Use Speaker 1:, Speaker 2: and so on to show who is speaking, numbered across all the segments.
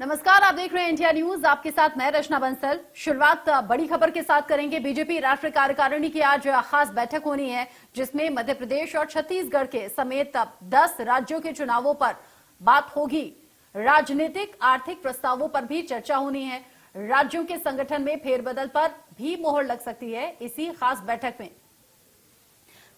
Speaker 1: नमस्कार, आप देख रहे हैं इंडिया न्यूज। आपके साथ मैं रचना बंसल। शुरुआत बड़ी खबर के साथ करेंगे। बीजेपी राष्ट्रीय कार्यकारिणी की आज खास बैठक होनी है, जिसमें मध्य प्रदेश और छत्तीसगढ़ के समेत 10 राज्यों के चुनावों पर बात होगी। राजनीतिक आर्थिक प्रस्तावों पर भी चर्चा होनी है। राज्यों के संगठन में फेरबदल पर भी मोहर लग सकती है इसी खास बैठक में।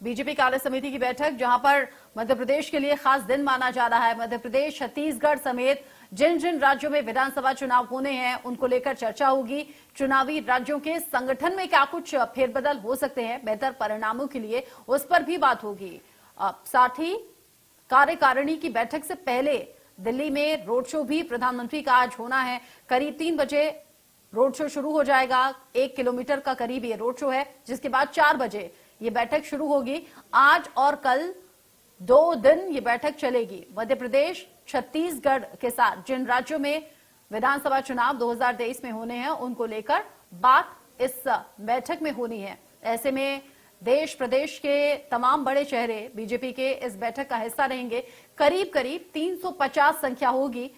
Speaker 1: बीजेपी कार्य समिति की बैठक, जहां पर मध्य प्रदेश के लिए खास दिन माना जा रहा है। मध्य प्रदेश, छत्तीसगढ़ समेत जिन जिन राज्यों में विधानसभा चुनाव होने हैं, उनको लेकर चर्चा होगी। चुनावी राज्यों के संगठन में क्या कुछ फेरबदल हो सकते हैं बेहतर परिणामों के लिए, उस पर भी बात होगी। साथ ही कार्यकारिणी की बैठक से पहले दिल्ली में रोड शो भी प्रधानमंत्री का आज होना है। करीब 3 बजे रोड शो शुरू हो जाएगा। 1 किलोमीटर का करीब ये रोड शो है, जिसके बाद 4 बजे ये बैठक शुरू होगी। आज और कल 2 दिन ये बैठक चलेगी। मध्य प्रदेश, छत्तीसगढ़ के साथ जिन राज्यों में विधानसभा चुनाव 2023 में होने हैं, उनको लेकर बात इस बैठक में होनी है। ऐसे में देश प्रदेश के तमाम बड़े चेहरे बीजेपी के इस बैठक का हिस्सा रहेंगे। करीब करीब 350 संख्या होगी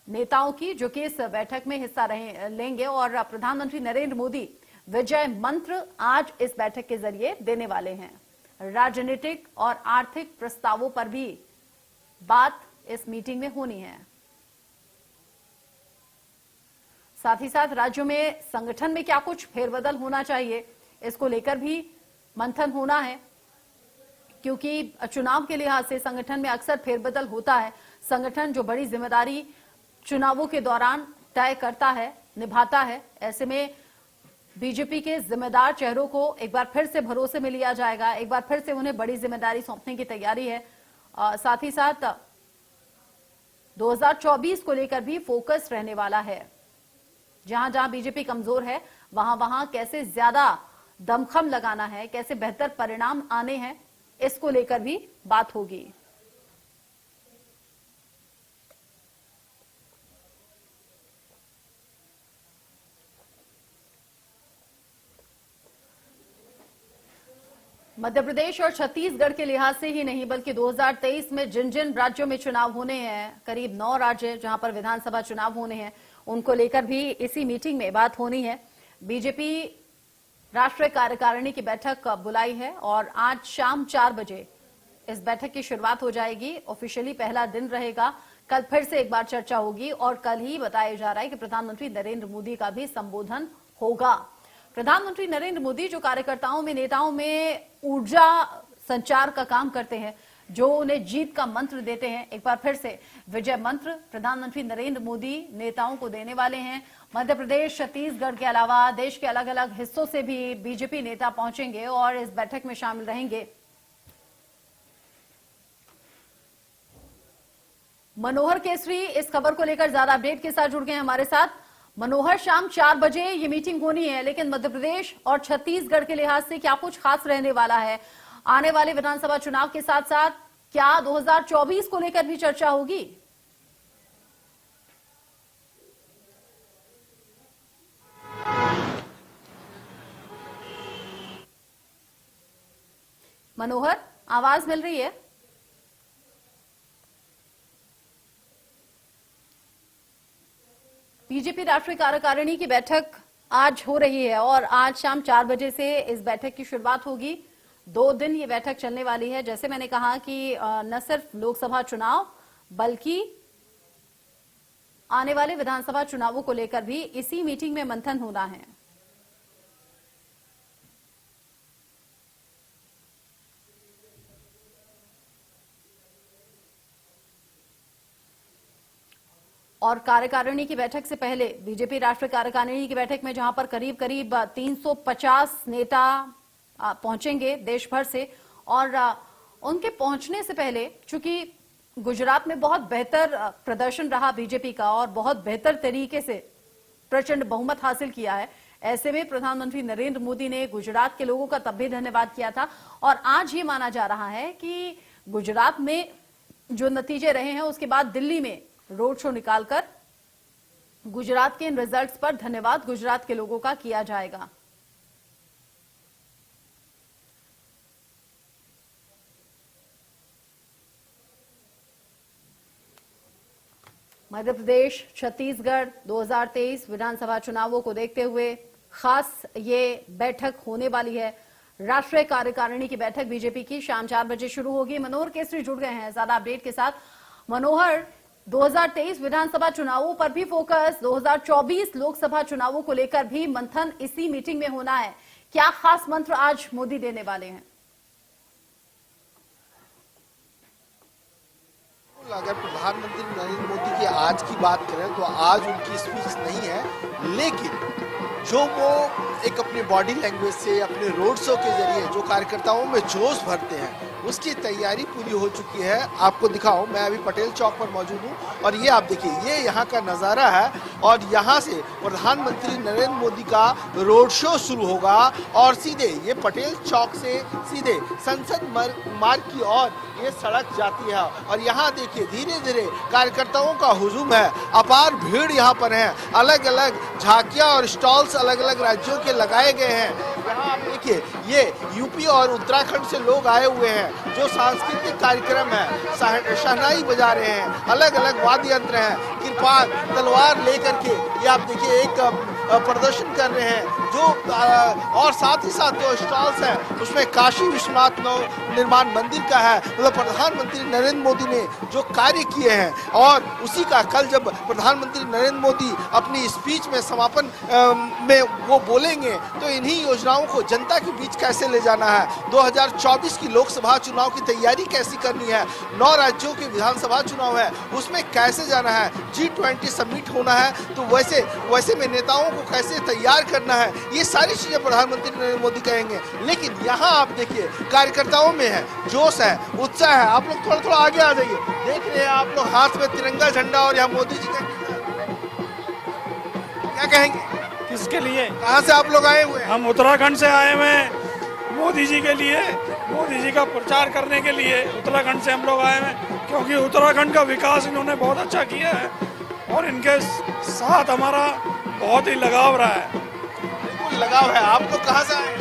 Speaker 1: नेताओं की, जो कि इस बैठक में हिस्सा लेंगे। और प्रधानमंत्री नरेंद्र मोदी विजय मंत्र आज इस बैठक के जरिए देने वाले हैं। राजनीतिक और आर्थिक प्रस्तावों पर भी बात इस मीटिंग में होनी है। साथ ही साथ राज्यों में संगठन में क्या कुछ फेरबदल होना चाहिए, इसको लेकर भी मंथन होना है, क्योंकि चुनाव के लिहाज से संगठन में अक्सर फेरबदल होता है। संगठन जो बड़ी जिम्मेदारी चुनावों के दौरान तय करता है, निभाता है, ऐसे में बीजेपी के जिम्मेदार चेहरों को एक बार फिर से भरोसे में लिया जाएगा। एक बार फिर से उन्हें बड़ी जिम्मेदारी सौंपने की तैयारी है। साथ ही साथ 2024 को लेकर भी फोकस रहने वाला है। जहां जहां बीजेपी कमजोर है, वहां वहां कैसे ज्यादा दमखम लगाना है, कैसे बेहतर परिणाम आने हैं, इसको लेकर भी बात होगी। मध्य प्रदेश और छत्तीसगढ़ के लिहाज से ही नहीं, बल्कि 2023 में जिन जिन राज्यों में चुनाव होने हैं, करीब 9 राज्य जहां पर विधानसभा चुनाव होने हैं, उनको लेकर भी इसी मीटिंग में बात होनी है। बीजेपी राष्ट्रीय कार्यकारिणी की बैठक बुलाई है और आज शाम 4 बजे इस बैठक की शुरुआत हो जाएगी। ऑफिशियली पहला दिन रहेगा। कल फिर से एक बार चर्चा होगी और कल ही बताया जा रहा है कि प्रधानमंत्री नरेंद्र मोदी का भी संबोधन होगा। प्रधानमंत्री नरेंद्र मोदी जो कार्यकर्ताओं में, नेताओं में ऊर्जा संचार का काम करते हैं, जो उन्हें जीत का मंत्र देते हैं, एक बार फिर से विजय मंत्र प्रधानमंत्री नरेंद्र मोदी नेताओं को देने वाले हैं। मध्य प्रदेश, छत्तीसगढ़ के अलावा देश के अलग अलग हिस्सों से भी बीजेपी नेता पहुंचेंगे और इस बैठक में शामिल रहेंगे। मनोहर केसरी इस खबर को लेकर ज्यादा अपडेट के साथ जुड़ गए हैं हमारे साथ। मनोहर, शाम 4 बजे ये मीटिंग होनी है, लेकिन मध्य प्रदेश और छत्तीसगढ़ के लिहाज से क्या कुछ खास रहने वाला है? आने वाले विधानसभा चुनाव के साथ साथ क्या 2024 को लेकर भी चर्चा होगी? मनोहर, आवाज मिल रही है? बीजेपी राष्ट्रीय कार्यकारिणी की बैठक आज हो रही है और आज शाम 4 बजे से इस बैठक की शुरुआत होगी। 2 दिन ये बैठक चलने वाली है। जैसे मैंने कहा कि न सिर्फ लोकसभा चुनाव, बल्कि आने वाले विधानसभा चुनावों को लेकर भी इसी मीटिंग में मंथन होना है। और कार्यकारिणी की बैठक से पहले बीजेपी राष्ट्रीय कार्यकारिणी की बैठक में, जहां पर करीब करीब 350 नेता पहुंचेंगे देश भर से, और उनके पहुंचने से पहले, चूंकि गुजरात में बहुत बेहतर प्रदर्शन रहा बीजेपी का और बहुत बेहतर तरीके से प्रचंड बहुमत हासिल किया है, ऐसे में प्रधानमंत्री नरेंद्र मोदी ने गुजरात के लोगों का तब भी धन्यवाद किया था। और आज ये माना जा रहा है कि गुजरात में जो नतीजे रहे हैं, उसके बाद दिल्ली में रोड शो निकालकर गुजरात के इन रिजल्ट्स पर धन्यवाद गुजरात के लोगों का किया जाएगा। मध्य प्रदेश, छत्तीसगढ़ 2023 विधानसभा चुनावों को देखते हुए खास ये बैठक होने वाली है। राष्ट्रीय कार्यकारिणी की बैठक बीजेपी की शाम 4 बजे शुरू होगी। मनोहर केसरी जुड़ गए हैं ज्यादा अपडेट के साथ। मनोहर, 2023 विधानसभा चुनावों पर भी फोकस, 2024 लोकसभा चुनावों को लेकर भी मंथन इसी मीटिंग में होना है। क्या खास मंत्र आज मोदी देने वाले हैं?
Speaker 2: अगर प्रधानमंत्री नरेंद्र मोदी की आज की बात करें तो आज उनकी स्पीच नहीं है, लेकिन जो वो एक अपनी बॉडी लैंग्वेज से, अपने रोड शो के जरिए जो कार्यकर्ताओं में जोश भरते हैं, उसकी तैयारी पूरी हो चुकी है। आपको दिखाऊं, मैं अभी पटेल चौक पर मौजूद हूं और ये आप देखिए, ये यहाँ का नज़ारा है और यहाँ से प्रधानमंत्री नरेंद्र मोदी का रोड शो शुरू होगा और सीधे ये पटेल चौक से सीधे संसद मार्ग की ओर ये सड़क जाती है और यहाँ देखिए धीरे धीरे कार्यकर्ताओं का हुजूम है, अपार भीड़ यहाँ पर है। अलग अलग झांकियाँ और स्टॉल्स अलग अलग राज्यों के लगाए गए हैं। यहाँ आप देखिए, ये यूपी और उत्तराखंड से लोग आए हुए हैं जो सांस्कृतिक कार्यक्रम है, शहनाई बजा रहे हैं, अलग अलग वाद्य यंत्र हैं, कृपाण तलवार लेकर के ये आप देखिए एक प्रदर्शन कर रहे हैं। जो और साथ ही साथ जो स्टॉल्स हैं उसमें काशी विश्वनाथ निर्माण मंदिर का है। मतलब प्रधानमंत्री नरेंद्र मोदी ने जो कार्य किए हैं और उसी का कल जब प्रधानमंत्री नरेंद्र मोदी अपनी स्पीच में समापन में वो बोलेंगे तो इन्हीं योजनाओं को जनता के बीच कैसे ले जाना है, 2024 की लोकसभा चुनाव की तैयारी कैसी करनी है, 9 राज्यों के विधानसभा चुनाव है उसमें कैसे जाना है, G20 समिट होना है तो वैसे में नेताओं को कैसे तैयार करना है, ये सारी चीजें प्रधानमंत्री नरेंद्र मोदी कहेंगे। लेकिन यहाँ आप देखिए कार्यकर्ताओं में है जोश है, उत्साह है। आप लोग थोड़ा आगे आ जाइए, देख रहे हैं आप लोग हाथ में तिरंगा झंडा और यहाँ मोदी जी का, क्या कहेंगे?
Speaker 3: किसके लिए?
Speaker 2: कहाँ से आप लोग आए हुए हैं?
Speaker 3: हम उत्तराखंड से आए हुए हैं मोदी जी के लिए, मोदी जी का प्रचार करने के लिए उत्तराखंड से हम लोग आए हैं, क्योंकि उत्तराखंड का विकास इन्होंने बहुत अच्छा किया है और इनके साथ हमारा बहुत ही लगाव रहा है।
Speaker 2: बिल्कुल लगाव है। आप लोग कहाँ से आए?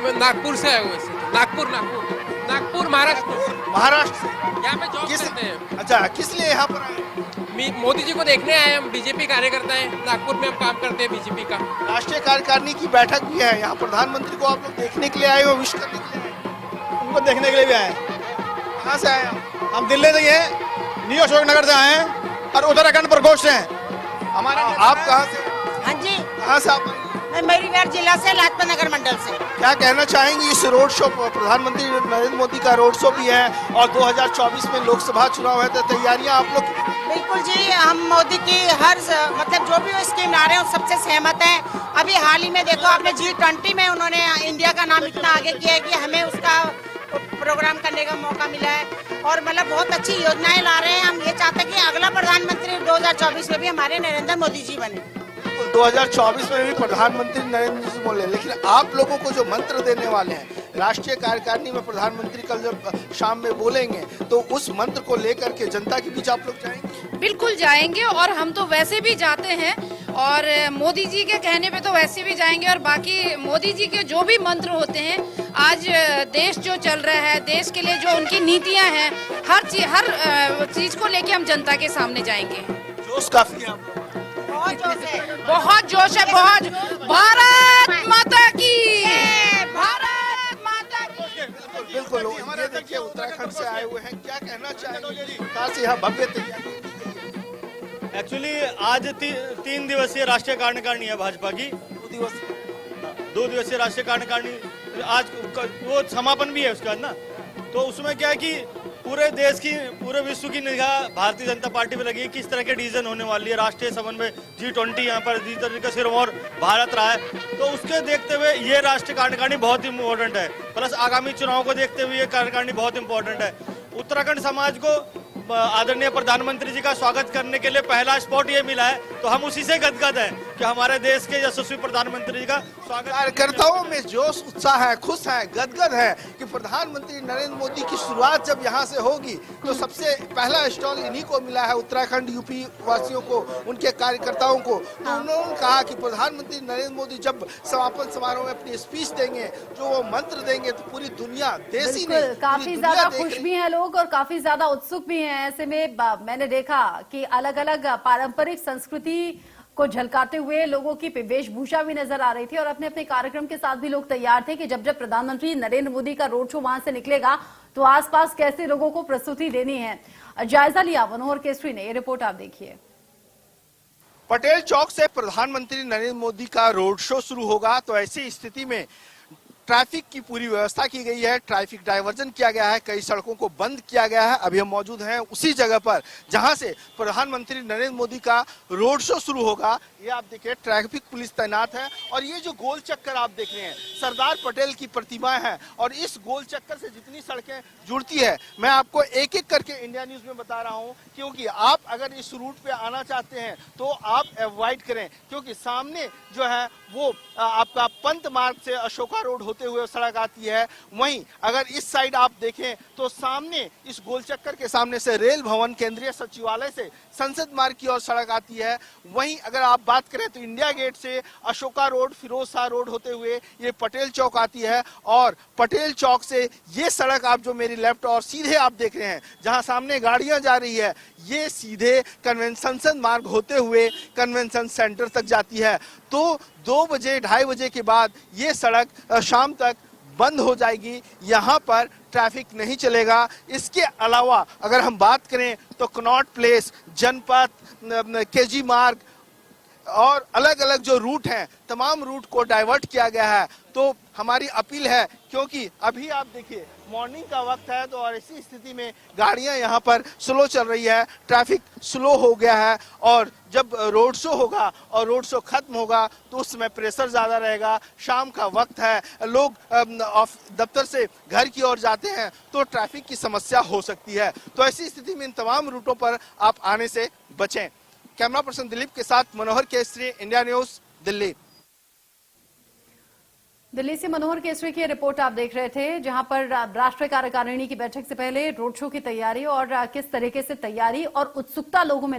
Speaker 4: मैं नागपुर से आया हूँ। नागपुर महाराष्ट्र
Speaker 2: से।
Speaker 4: यहाँ पे जॉब करते हैं।
Speaker 2: अच्छा, किस लिए यहाँ पर आए?
Speaker 4: मोदी जी को देखने आए। हम बीजेपी कार्यकर्ता हैं, नागपुर में हम काम करते हैं बीजेपी का।
Speaker 2: राष्ट्रीय कार्यकारिणी की बैठक भी है यहाँ, प्रधानमंत्री को आप लोग देखने के लिए आए हो, विश करने के लिए आए?
Speaker 5: उनको देखने के लिए भी आए।
Speaker 2: कहाँ से आए?
Speaker 5: हम दिल्ली से हैं, न्यू अशोक नगर से आए हैं और उत्तराखंड पर गोष्ठ हैं हमारा।
Speaker 2: आप कहाँ से?
Speaker 6: हाँ जी,
Speaker 2: कहाँ से आप?
Speaker 6: मैं मरीवार जिला से, लाजपत नगर मंडल से।
Speaker 2: क्या कहना चाहेंगे इस रोड शो, प्रधानमंत्री नरेंद्र मोदी का रोड शो भी है और 2024 में लोकसभा चुनाव है तो तैयारियां आप लोग?
Speaker 6: बिल्कुल जी, हम मोदी की हर मतलब जो भी वो स्कीम ला रहे हैं सबसे सहमत हैं। अभी हाल ही में देखो आपने G20 में उन्होंने इंडिया का नाम इतना आगे किया है कि हमें उसका प्रोग्राम करने का मौका मिला है और मतलब बहुत अच्छी योजनाएं ला रहे हैं। हम ये चाहते हैं कि अगला प्रधानमंत्री 2024 में भी हमारे नरेंद्र मोदी जी बने।
Speaker 2: 2024 में भी प्रधानमंत्री नरेंद्र मोदी बोले, लेकिन आप लोगों को जो मंत्र देने वाले हैं राष्ट्रीय कार्यकारिणी में, प्रधानमंत्री कल जब शाम में बोलेंगे तो उस मंत्र को लेकर के जनता के बीच आप लोग जाएंगे?
Speaker 7: बिल्कुल जाएंगे और हम तो वैसे भी जाते हैं और मोदी जी के कहने पे तो वैसे भी जाएंगे और बाकी मोदी जी के जो भी मंत्र होते हैं, आज देश जो चल रहा है, देश के लिए जो उनकी नीतियां हैं, हर चीज को लेके हम जनता के सामने जाएंगे।
Speaker 2: जोश काफी है,
Speaker 6: बहुत जोश है,
Speaker 7: बहुत जोश है, बहुत। भारत माता की, भारत माता की।
Speaker 2: बिल्कुल। ये देखिए उत्तराखंड से आए हुए हैं, क्या कहना चाहेंगे? यहाँ भव्य तैयारी।
Speaker 5: एक्चुअली आज 3 दिवसीय राष्ट्रीय कार्यकारिणी है भाजपा की। 2 दिवसीय राष्ट्रीय कार्यकारिणी, आज वो समापन भी है उसके बाद ना, तो उसमें क्या है कि पूरे विश्व की निगाह भारतीय जनता पार्टी पे लगी है। किस तरह के डिसीजन होने वाली है, राष्ट्रीय समन्वय G20 यहाँ पर जिस तरीके से सिर्फ और भारत रहा है, तो उसके देखते हुए ये राष्ट्रीय कार्यकारिणी बहुत इम्पोर्टेंट है। प्लस आगामी चुनाव को देखते हुए ये कार्यकारिणी बहुत इम्पोर्टेंट है। उत्तराखंड समाज को आदरणीय प्रधानमंत्री जी का स्वागत करने के लिए पहला स्पॉट ये मिला है, तो हम उसी से गदगद हैं कि हमारे देश के यशस्वी प्रधानमंत्री जी का स्वागत।
Speaker 2: कार्यकर्ताओं में जोश, उत्साह है, खुश है, गदगद है कि प्रधानमंत्री नरेंद्र मोदी की शुरुआत जब यहाँ से होगी तो सबसे पहला स्टॉल इन्हीं को मिला है, उत्तराखंड यूपी वासियों को, उनके कार्यकर्ताओं को। तो उन्होंने कहा कि प्रधानमंत्री नरेंद्र मोदी जब समापन समारोह में अपनी स्पीच देंगे, जो वो मंत्र देंगे, तो पूरी दुनिया, देश ही नहीं,
Speaker 1: काफी ज्यादा खुश भी हैं लोग और काफी ज्यादा उत्सुक भी हैं ऐसे में मैंने देखा कि अलग अलग पारंपरिक संस्कृति को झलकाते हुए लोगों की वेशभूषा भी नजर आ रही थी और अपने अपने कार्यक्रम के साथ भी लोग तैयार थे कि जब जब प्रधानमंत्री नरेंद्र मोदी का रोड शो वहां से निकलेगा तो आसपास कैसे लोगों को प्रस्तुति देनी है। जायजा लिया मनोहर केसरी ने, ये रिपोर्ट आप देखिए।
Speaker 2: पटेल चौक से प्रधानमंत्री नरेंद्र मोदी का रोड शो शुरू होगा तो ऐसी स्थिति में ट्रैफिक की पूरी व्यवस्था की गई है, ट्रैफिक डायवर्जन किया गया है, कई सड़कों को बंद किया गया है। अभी हम मौजूद हैं उसी जगह पर जहां से प्रधानमंत्री नरेंद्र मोदी का रोड शो शुरू होगा। ये आप देखिए ट्रैफिक पुलिस तैनात है और ये जो गोल चक्कर आप देख रहे हैं सरदार पटेल की प्रतिमाएं हैं और इस गोल चक्कर से जितनी सड़कें जुड़ती है मैं आपको एक एक करके इंडिया न्यूज में बता रहा हूं, क्योंकि आप अगर इस रूट पे आना चाहते हैं तो आप अवॉइड करें, क्योंकि सामने जो है वो आपका पंत मार्ग से अशोका रोड होते हुए सड़क आती है। वहीं अगर इस साइड आप देखें तो सामने इस गोल चक्कर के सामने से रेल भवन, केंद्रीय सचिवालय से संसद मार्ग की ओर सड़क आती है। वहीं अगर आप बात करें तो इंडिया गेट से अशोका रोड, फिरोज शाह रोड होते हुए ये पटेल चौक आती है और पटेल चौक से ये सड़क आप जो मेरी लेफ्ट और सीधे आप देख रहे हैं जहां सामने गाड़ियां जा रही है ये सीधे संसद मार्ग होते हुए कन्वेंशन सेंटर तक जाती है। तो 2 बजे 2:30 बजे के बाद ये सड़क शाम तक बंद हो जाएगी, यहाँ पर ट्रैफिक नहीं चलेगा। इसके अलावा अगर हम बात करें तो कनॉट प्लेस, जनपथ, केजी मार्ग और अलग अलग जो रूट हैं तमाम रूट को डाइवर्ट किया गया है। तो हमारी अपील है, क्योंकि अभी आप देखिए मॉर्निंग का वक्त है तो और ऐसी स्थिति में गाड़ियां यहाँ पर स्लो चल रही है, ट्रैफिक स्लो हो गया है और जब रोड शो होगा और रोड शो खत्म होगा तो उस समय प्रेशर ज्यादा रहेगा। शाम का वक्त है, लोग दफ्तर से घर की ओर जाते हैं तो ट्रैफिक की समस्या हो सकती है। तो ऐसी स्थिति में इन तमाम रूटों पर आप आने से बचें। कैमरा पर्सन दिलीप के साथ मनोहर केसरी, इंडिया न्यूज, दिल्ली।
Speaker 1: दिल्ली से मनोहर केसरी की रिपोर्ट आप देख रहे थे, जहां पर राष्ट्रीय कार्यकारिणी की बैठक से पहले रोड शो की तैयारी और किस तरीके से तैयारी और उत्सुकता लोगों में